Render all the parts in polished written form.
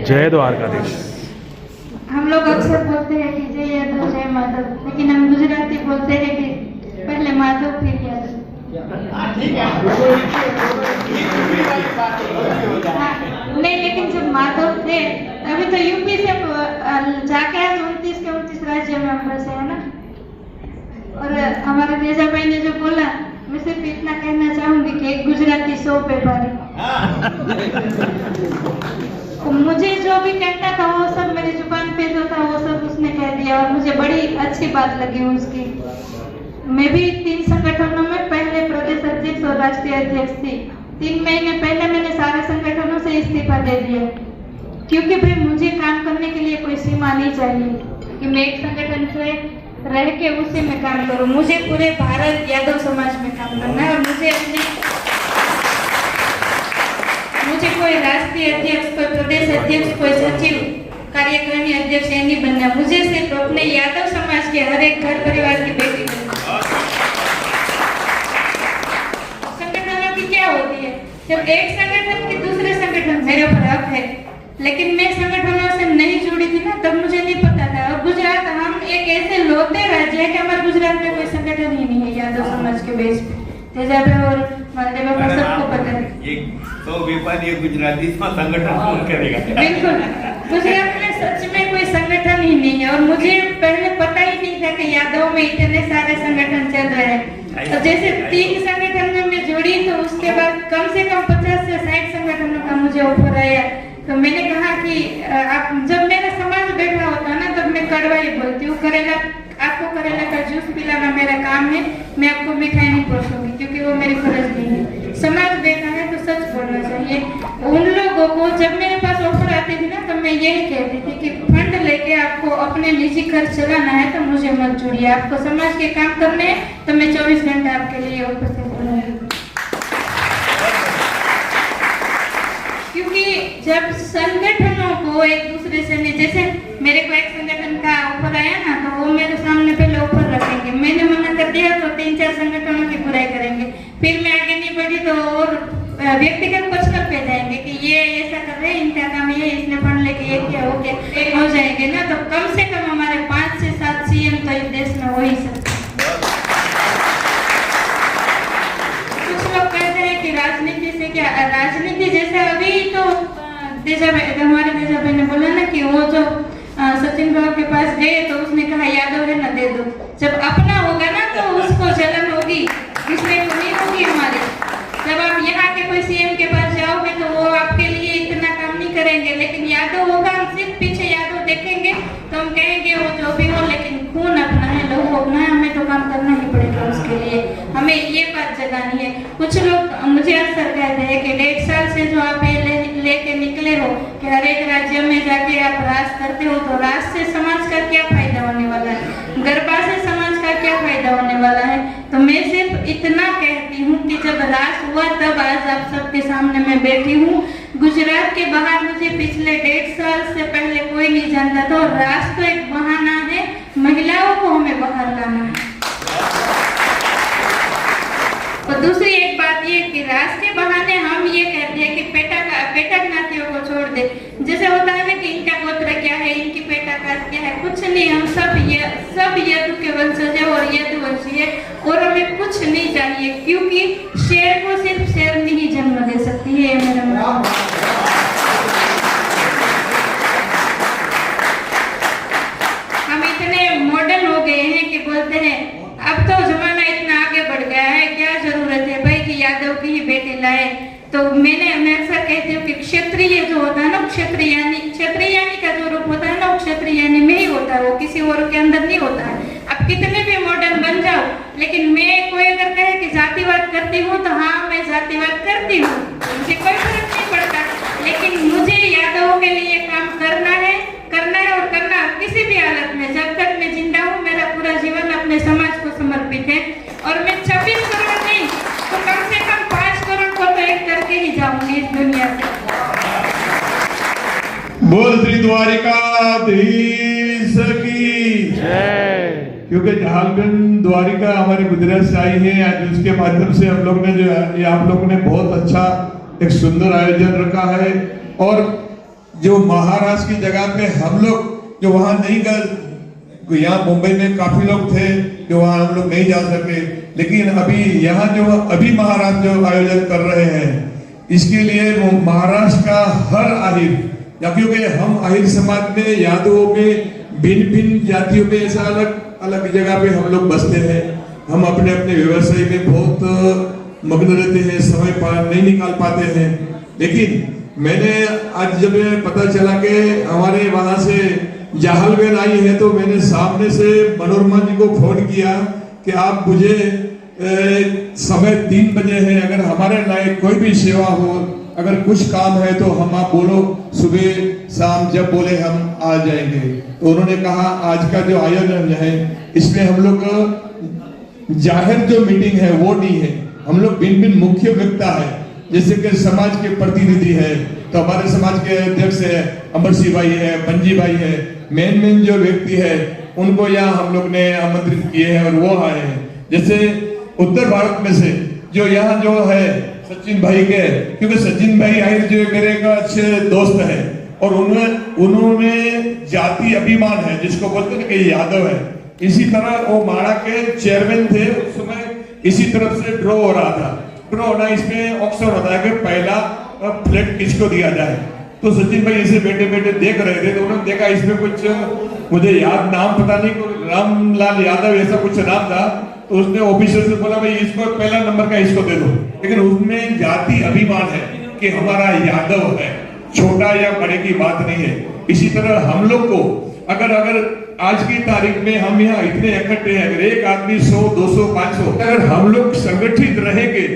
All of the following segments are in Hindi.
जय द्वारकाधीश। हम लोग अक्सर बोलते हैं कि जय यादव जय माधव, लेकिन हम गुजराती बोलते हैं कि पहले माधव फिर यादव। नहीं, लेकिन जब माधव थे अभी तो यूपी से जाके 29 के 29 राज्य में हम बसे है ना। और हमारे तेजा भाई ने जो बोला, मैं सिर्फ इतना कहना चाहूंगी कि एक गुजराती 100 पे भारी। मुझे जो भी कहना था वो सब मेरी जुबान पे जो था वो सब उसने कह दिया और मुझे बड़ी अच्छी बात लगी उसकी। मैं भी 3 संगठनों में पहले प्रदेश अध्यक्ष और राष्ट्रीय अध्यक्ष थी। 3 महीने पहले मैंने सारे संगठनों से इस्तीफा दे दिया, क्योंकि भाई मुझे काम करने के लिए कोई सीमा नहीं चाहिए कि मैं एक संगठन से रह के उसी में काम करूं। मुझे पूरे भारत यादव समाज में काम करना है और मुझे कोई राष्ट्रीय अध्यक्ष, कोई प्रदेश अध्यक्ष, कोई सचिव, कार्यकारिणी अध्यक्ष ये नहीं बनना। मुझे सिर्फ अपने यादव समाज के हर एक घर परिवार की बेटी बनना। संगठनों की क्या होती है, जब एक संगठन की दूसरे संगठन मेरे ऊपर हक है, लेकिन मैं संगठनों से नहीं जुड़ी थी ना, तब मुझे नहीं पता था। और गुजरात हम एक ऐसे लौटे राज्य है कि हमारे गुजरात में कोई संगठन ही नहीं है यादव समाज के बेस पे। तेजाब और मालदेव का सबको पता है। तो व्यापारी गुजराती संगठन कौन करेगा? बिल्कुल, गुजरात में सच में कोई संगठन ही नहीं है और मुझे पहले पता ही नहीं था कि यादव में इतने सारे संगठन चल रहे हैं। तो जैसे 3 संगठन में मैं जुड़ी तो उसके बाद कम से कम 50 से 60 संगठनों का मुझे ऑफर आया। तो मैंने कहा कि आप, जब मेरा समाज बैठा होता है ना तब मैं कड़वा ही बोलती हूँ। आपको करेला का जूस पिलाना मेरा काम है, मैं आपको मिठाई नहीं परोसूंगी क्योंकि वो मेरी फर्ज नहीं है। समाज बैठा है तो सच बोलना चाहिए। उन लोगों को जब मेरे पास ऑफर आती थी ना तब मैं यही कहती थी कि फंड लेके आपको अपने निजी खर्च चलाना है तो मुझे मत जुड़िए। आपको समाज के काम करने हैं तो मैं 24 घंटे आपके लिए उपस्थित रहूंगी। क्योंकि जब संगठनों को एक दूसरे से नहीं, जैसे मेरे को एक संगठन का ऑफर आया ना तो वो मेरे सामने पहले ऑफर रखेंगे, मैंने मना कर दिया तो 3-4 संगठनों की बुराई करेंगे, फिर मैं आगे नहीं बढ़ी तो और व्यक्तिगत पर्सनल पे जाएंगे कि ये ऐसा कर रहे हैं, इनका काम ये, इसने फंड लेके ये किया हो गया हो जाएंगे ना। तो कम से कम हमारे 5 से 7 सीएम तो इस देश में हो ही सकते। कुछ लोग कहते हैं कि राजनीति से क्या, राजनीति जैसे अभी तो हमारे तेजा भाई ने बोला ना कि वो जो सचिन बाबू के पास गए तो उसने कहा यादव है ना दे दो। जब अपना होगा ना तो उसको जलन होगी, दूसरे को नहीं होगी हमारे। जब आप यहाँ के कोई सीएम के पास जाओगे तो वो आपके लिए इतना काम नहीं करेंगे, लेकिन यादव होगा, हम सिर्फ पीछे यादव देखेंगे तो हम कहेंगे वो जो भी हो, लेकिन खून अपना है, लहू अपना है, हमें तो काम करना ही पड़ेगा उसके लिए। हमें ये बात जगानी है। कुछ लोग मुझे अक्सर कहते हैं कि 1.5 साल से जो आप लेके निकले हो कि हर एक राज्य में जाके आप राज करते हो, तो राज से समाज का क्या फायदा होने वाला है, गरबा से समाज का क्या फायदा होने वाला है। तो मैं सिर्फ इतना कहती हूँ कि जब राज हुआ तब आज आप सबके सामने मैं बैठी हूँ। गुजरात के बाहर मुझे पिछले 1.5 साल से पहले कोई नहीं जानता था और राज तो एक बहाना है, महिलाओं को हमें बाहर लाना है। और दूसरी एक बात ये कि राज के बहाने हम ये कहते हैं कि पेटा ज्ञातियों को छोड़ दे। जैसे होता है ना कि इनका गोत्र क्या है, इनकी पेटा कास्ट क्या है, कुछ नहीं, हम सब यदु के वंशज है और यदुवंशी है और हमें कुछ नहीं चाहिए, क्योंकि शेर को सिर्फ शेरनी ही जन्म दे सकती है। मेरा मतलब हम इतने मॉडर्न हो गए हैं कि बोलते हैं अब तो जमाना इतना आगे बढ़ गया है, क्या जरूरत है भाई कि यादव की ही बेटी लाए। तो मैं अक्सर कहती हूँ कि क्षत्रिय जो होता है ना, क्षत्रियानी का जो रूप होता है ना वो क्षत्रियानी में ही होता है, वो किसी और के अंदर नहीं होता है। अब कितने भी मॉडर्न बन जाओ, लेकिन मैं कोई अगर कहे कि जातिवाद करती हूँ तो हाँ मैं जातिवाद करती हूँ, मुझे कोई फर्क नहीं पड़ता, लेकिन मुझे यादवों के लिए काम करना है और करना किसी भी हालत में। जब तक मैं जिंदा हूँ मेरा पूरा जीवन अपने समाज को समर्पित है और मैं 26 करोड़ नहीं तो कम से कम 5 करोड़ को तो एक करके ही जाऊंगी इस दुनिया से। बोल श्री द्वारिकाधीश की जय। क्योंकि जहालगंज द्वारिका हमारे गुजरात से आई है, आज उसके माध्यम से हम लोग ने जो ये आप लोगों ने बहुत अच्छा एक सुंदर आयोजन रखा है। और जो महाराष्ट्र की जगह पे हम लोग जो वहां नहीं गए, यहाँ मुंबई में काफी लोग थे जो वहां हम लोग नहीं जा सके, लेकिन अभी यहाँ जो अभी महाराष्ट्र जो आयोजन कर रहे हैं इसके लिए महाराष्ट्र का हर आहिर, या क्योंकि हम आहिर समाज में यादवों में भिन्न भिन्न जातियों में ऐसा अलग अलग जगह पे हम लोग बसते हैं, हम अपने अपने व्यवसाय में बहुत मग्न रहते हैं, समय नहीं निकाल पाते हैं। लेकिन मैंने आज जब पता चला कि हमारे वहां से जाहल बहन आई है, तो मैंने सामने से मनोरमा जी को फोन किया कि आप मुझे समय 3 बजे है, अगर हमारे लायक कोई भी सेवा हो, अगर कुछ काम है तो हम आप बोलो, सुबह शाम जब बोले हम आ जाएंगे। तो उन्होंने कहा आज का जो आयोजन है इसमें हम लोग जाहिर जो मीटिंग है वो नहीं है, हम लोग भिन्न भिन्न मुख्य व्यक्ता है, जैसे कि समाज के प्रतिनिधि है, तो हमारे समाज के अध्यक्ष है अमर सिंह भाई है, बंजी भाई है, मेन जो व्यक्ति है उनको यहाँ हम लोग ने आमंत्रित किए हैं और वो आए हैं। जैसे उत्तर भारत में से जो यहाँ जो है सचिन भाई के, क्योंकि सचिन भाई आहिर जो मेरे का अच्छे दोस्त है और उन्होंने जाति अभिमान है जिसको बोलते हैं कि यादव है, इसी तरह वो माड़ा के चेयरमैन थे, उस समय इसी तरफ से ड्रॉ हो रहा था। ड्रॉ होना इसमें ऑक्शन होता है कि पहला फ्लैट किसको दिया जाए। तो सचिन भाई इसे बैठे बैठे देख रहे थे, तो उन्होंने देखा इसमें कुछ मुझे याद नाम पता नहीं, रामलाल यादव ऐसा कुछ नाम था, तो उसने ऑफिसर से बोला भाई इसको पहला नंबर का इसको दे दो। लेकिन उसमें जाति अभिमान है कि हमारा यादव है, छोटा या बड़े की बात नहीं है। इसी तरह हम लोग को अगर आज की तारीख में हम यहाँ इतने इकट्ठे हैं, अगर एक आदमी 100, 200, 500 अगर हम लोग संगठित रहेंगे,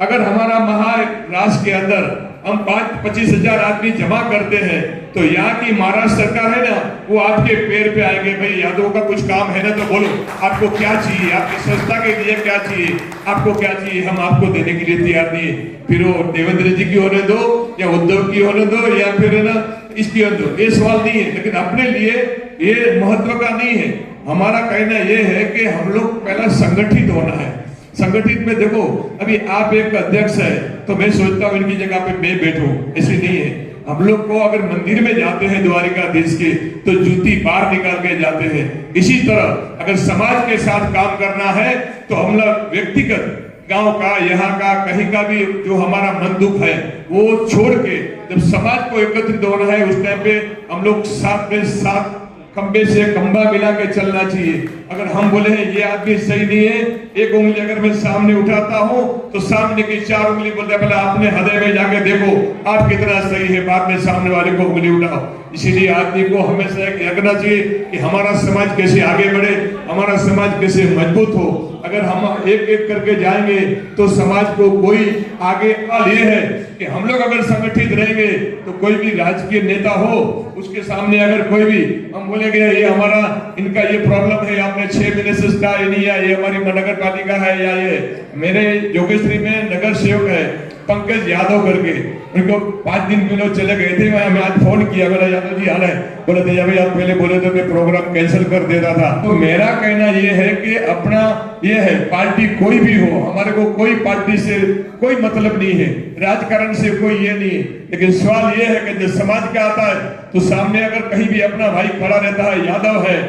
अगर हमारा महाराष्ट्र के अंदर हम 5-25 हजार आदमी जमा करते हैं, तो यहाँ की महाराष्ट्र सरकार है ना, वो आपके पैर पे आएंगे, भाई यादव का कुछ काम है ना तो बोलो आपको क्या चाहिए, आपकी संस्था के लिए क्या चाहिए, आपको क्या चाहिए, हम आपको देने के लिए तैयार नहीं है। फिर वो देवेंद्र जी की होने दो या उद्धव की होने दो या फिर ना इसकी होने दो, ये सवाल नहीं है। लेकिन अपने लिए ये महत्व का नहीं है। हमारा कहना ये है कि हम लोग पहला संगठित होना है। संगठित में देखो, अभी आप एक अध्यक्ष है तो मैं सोचता हूँ इनकी जगह पे मैं बैठूं, ऐसी नहीं है। हम लोग को अगर मंदिर में जाते हैं द्वारिकाधीश के, तो जूती बाहर निकाल के जाते हैं। इसी तरह अगर समाज के साथ काम करना है तो हम लोग व्यक्तिगत गांव का, यहाँ का, कहीं का भी जो हमारा मन दुख है वो छोड़ के जब समाज को एकत्रित होना है, उस टाइम पे हम लोग साथ में साथ खंबे से खंबा मिला के चलना चाहिए। अगर हम बोले हैं ये आदमी सही नहीं है, एक उंगली अगर मैं सामने उठाता हूं तो सामने की 4 उंगली बोलते हैं पहले आपने हृदय में जाके देखो आप कितना सही है, बाद में सामने वाले को उंगली उठाओ। इसीलिए आदमी को हमेशा लगना चाहिए कि हमारा समाज कैसे आगे बढ़े, हमारा समाज कैसे मजबूत हो। अगर हम एक एक करके जाएंगे तो समाज को कोई आगे ये है कि हम लोग अगर संगठित रहेंगे तो कोई भी राजकीय नेता हो उसके सामने अगर कोई भी हम बोलेंगे ये हमारा इनका ये प्रॉब्लम है, आपने 6 महीने से स्टार नहीं है, ये हमारी नगर पालिका है, या ये मेरे जोगेश्वरी में नगर सेवक है पंकज यादव करके, उनको 5 दिन पहले चले गए थे, मैं आज फोन किया, बोला यादव जी आ रहे, बोले तेजा भाई आप पहले बोले तो मैं प्रोग्राम कैंसिल कर देता था। तो मेरा कहना ये है कि अपना ये है, पार्टी कोई भी हो, हमारे को कोई पार्टी से कोई मतलब नहीं है, राजकारण से कोई ये नहीं है। लेकिन सवाल ये है कि जब समाज का आता है तो सामने अगर कहीं भी अपना भाई खड़ा रहता है, यादव है,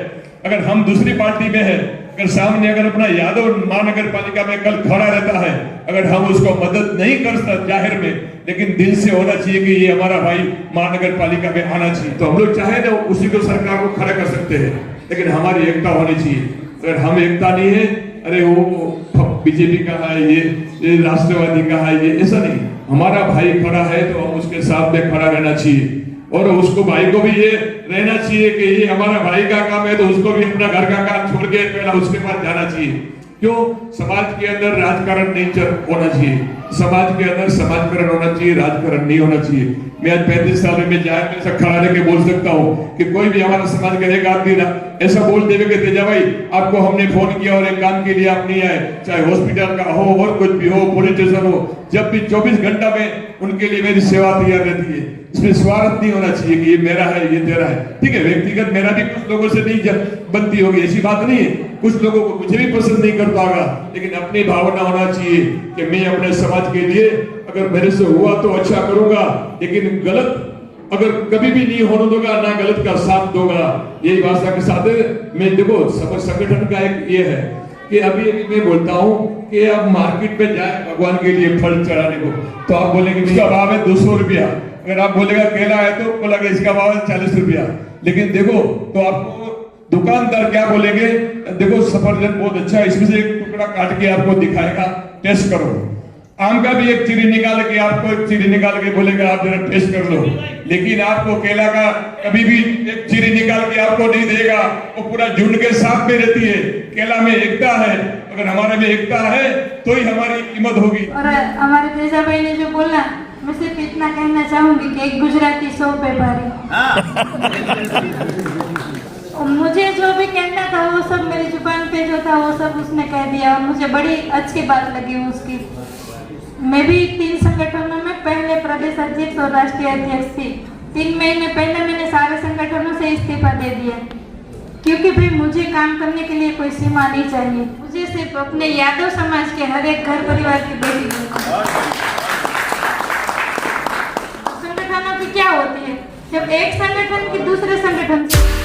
अगर हम दूसरी पार्टी में है, अगर सामने अगर अपना यादव महानगर पालिका में कल खड़ा रहता है, अगर हम उसको मदद नहीं कर सकते जाहिर में, लेकिन दिल से होना चाहिए कि ये हमारा भाई महानगर पालिका में आना चाहिए, तो हम लोग चाहे तो उसी को सरकार को खड़ा कर सकते हैं। लेकिन हमारी एकता होनी चाहिए। अगर हम एकता नहीं है, अरे वो बीजेपी का है, ये राष्ट्रवादी का है, ये ऐसा नहीं, हमारा भाई खड़ा है तो हम उसके साथ में खड़ा रहना चाहिए। और उसको भाई को भी ये रहना चाहिए कि ये हमारा भाई का काम है तो उसको भी अपना घर का काम छोड़ के पहला उसके पास जाना चाहिए। क्यों? समाज के अंदर राजकारण नहीं होना चाहिए, समाज के अंदर समाजकरण होना चाहिए, राजकारण नहीं होना चाहिए। मैं आज 35 साल में जाहिर में से खड़ा लेके बोल सकता हूँ कि कोई भी हमारा समाज का एक आदमी ऐसा बोल देवे कि तेजा भाई आपको हमने फोन किया और एक काम के लिए आप नहीं आए, चाहे हॉस्पिटल का हो और कुछ भी हो, पुलिस स्टेशन हो, जब भी 24 घंटा में उनके लिए मेरी सेवा तैयार रहती है। इसमें स्वार्थ नहीं होना चाहिए कि ये मेरा है ये तेरा है। ठीक है, व्यक्तिगत मेरा भी कुछ लोगों से नहीं बनती होगी, ऐसी बात नहीं है, कुछ लोगों को मुझे भी पसंद नहीं करता होगा, लेकिन अपनी भावना होना चाहिए कि मैं अपने समाज के लिए अगर मेरे से हुआ तो अच्छा करूंगा, लेकिन गलत अगर कभी भी नहीं होने दोगा, ना गलत का साथ दोगा, यही भाषा के साथ मैं देखो संगठन का एक ये है कि अभी मैं बोलता हूँ कि आप मार्केट पे जाए भगवान के लिए फल चढ़ाने को, तो आप बोलेंगे इसका भाव है 200 रुपया। अगर आप बोलेगा केला है तो बोलेगा इसका भाव है 40 रुपया। लेकिन देखो तो आपको दुकानदार क्या बोलेंगे, देखो सफरजन बहुत अच्छा है, इसमें से एक टुकड़ा काट के आपको दिखाएगा, टेस्ट करो। आम का भी एक चीरी निकाल के आपको एक चीरी निकाल के बोलेगा आप जरा टेस्ट कर लो। लेकिन आपको केला का कभी भी एक चीरी निकाल के आपको नहीं देगा, वो पूरा झुंड के साथ में रहती है। केला में एकता है, अगर हमारे में एकता है तो ही हमारी कीमत होगी। और हमारे तेजा भाई ने जो बोला, मैं सिर्फ इतना कहना चाहूंगी कि एक गुजराती 100 पे भारी। मुझे जो भी कहना था वो सब मेरी जुबान पे जो था वो सब उसने कह दिया, और मुझे बड़ी अच्छी बात लगी उसकी। मैं भी 3 संगठनों में पहले प्रदेश अध्यक्ष और राष्ट्रीय अध्यक्ष थी। 3 महीने पहले मैंने सारे संगठनों से इस्तीफा दे दिया, क्योंकि भाई मुझे काम करने के लिए कोई सीमा नहीं चाहिए। मुझे सिर्फ अपने यादव समाज के हर एक घर परिवार की बेटी संगठनों की क्या होती है, जब एक संगठन की दूसरे संगठन से